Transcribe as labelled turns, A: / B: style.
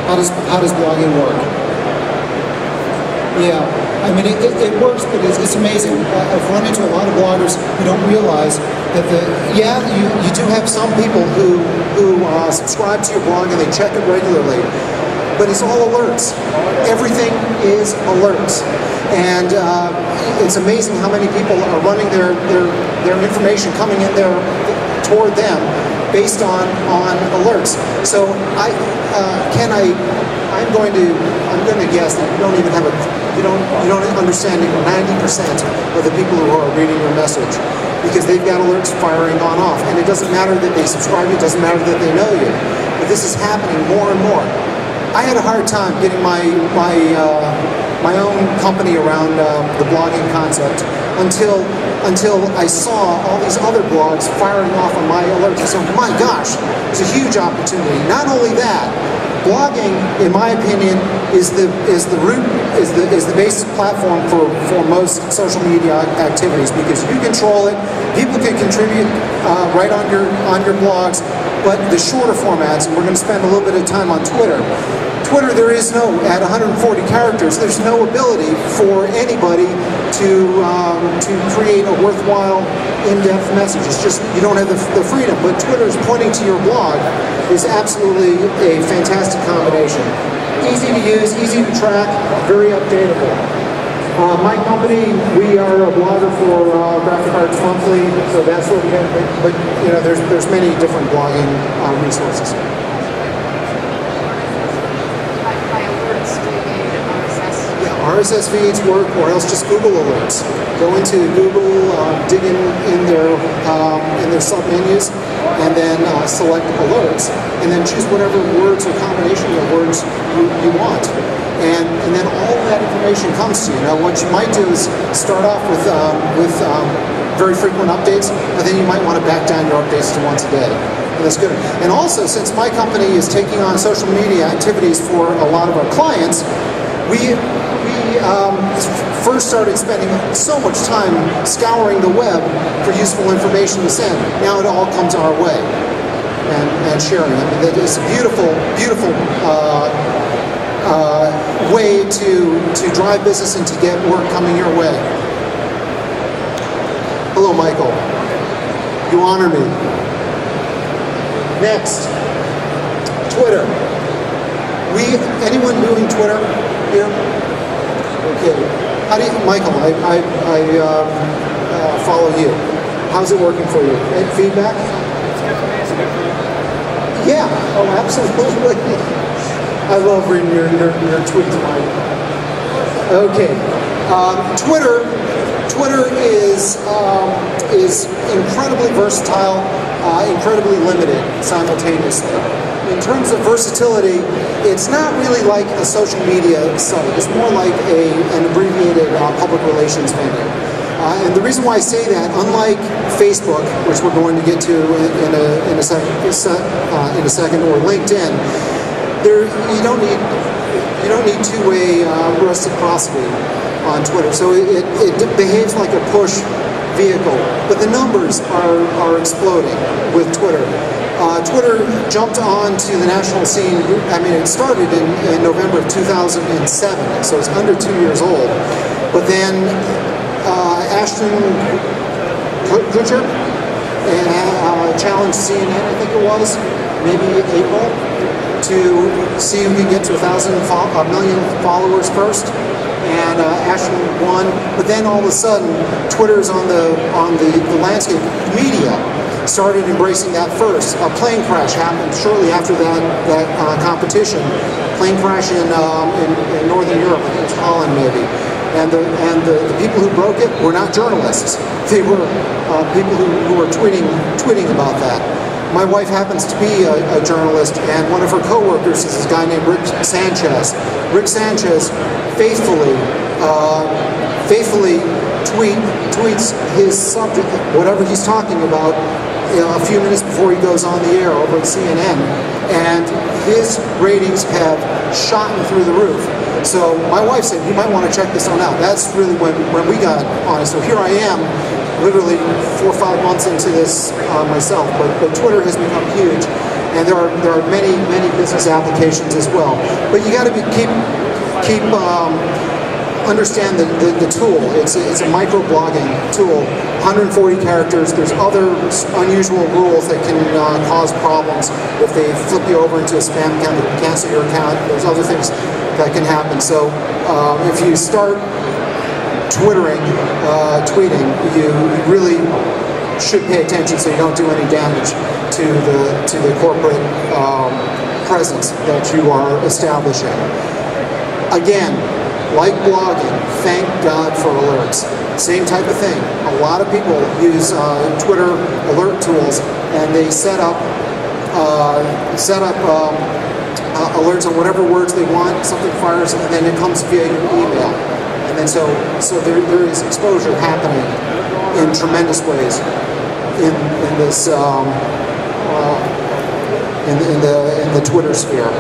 A: how does blogging work? Yeah, I mean, it works, but it's amazing. I've run into a lot of bloggers who don't realize that you do have some people who subscribe to your blog and they check it regularly, but it's all alerts. Everything is alerts. And it's amazing how many people are running their information coming in there toward them based on alerts. So I'm going to guess that you don't even have you don't understand even 90% of the people who are reading your message, because they've got alerts firing on off. And it doesn't matter that they subscribe, it doesn't matter that they know you. But this is happening more and more. I had a hard time getting my own company around the blogging concept until I saw all these other blogs firing off on my alerts. So, my gosh, it's a huge opportunity. Not only that, blogging, in my opinion, is the basic platform for most social media activities, because you control it. People can contribute right on your blogs, but the shorter formats, and we're going to spend a little bit of time on Twitter. Twitter, there is no, at 140 characters, there's no ability for anybody to create a worthwhile, in-depth message. It's just, you don't have the freedom. But Twitter's pointing to your blog is absolutely a fantastic combination. Easy to use, easy to track, very updatable. My company, we are a blogger for Graphic Arts Monthly, so that's what we have. But you know, there's many different blogging resources. RSS feeds work, or else just Google alerts. Go into Google, dig in their sub-menus, and then select alerts, and then choose whatever words or combination of words you want. And then all of that information comes to you. Now, what you might do is start off with very frequent updates, but then you might want to back down your updates to once a day. And that's good. And also, since my company is taking on social media activities for a lot of our clients, we first started spending so much time scouring the web for useful information to send. Now it all comes our way, and sharing. I mean, it's a beautiful, beautiful way to drive business and to get work coming your way. Hello, Michael. You honor me. Next, Twitter. Anyone doing Twitter here? Okay. How do you, Michael? I follow you. How's it working for you? Any feedback? Yeah. Oh, absolutely. I love reading your tweets, Mike. Okay. Twitter is incredibly versatile, incredibly limited simultaneously. In terms of versatility, it's not really like a social media site. It's more like an abbreviated public relations venue. And the reason why I say that, unlike Facebook, which we're going to get to in a second, or LinkedIn, you don't need two-way reciprocity on Twitter. So it behaves like a push vehicle, but the numbers are exploding with Twitter. Twitter jumped onto the national scene. I mean, it started in November of 2007, so it's under 2 years old. But then Ashton Kutcher challenged CNN, I think it was, maybe April, to see who can get to a million followers first. And Ashton won. But then all of a sudden, Twitter's on the landscape. Media started embracing that first. A plane crash happened shortly after that competition. Plane crash in Northern Europe, I think it was Holland maybe. And the people who broke it were not journalists. They were people who were tweeting about that. My wife happens to be a journalist, and one of her co-workers is this guy named Rick Sanchez. Rick Sanchez faithfully tweets his subject, whatever he's talking about, a few minutes before he goes on the air over at CNN, and his ratings have shot through the roof. So my wife said, you might want to check this one out. That's really when we got on it. So here I am, literally 4 or 5 months into this myself, but Twitter has become huge. and there are many business applications as well. But you got to keep understand the tool. It's a micro-blogging tool. 140 characters. There's other unusual rules that can cause problems if they flip you over into a spam account, they cancel your account. There's other things that can happen. So if you start tweeting, you really should pay attention so you don't do any damage to the corporate presence that you are establishing. Again, like blogging, thank God for alerts. Same type of thing. A lot of people use Twitter alert tools, and they set up alerts on whatever words they want. Something fires, and then it comes via your email. And then so there is exposure happening in tremendous ways in this in the Twitter sphere.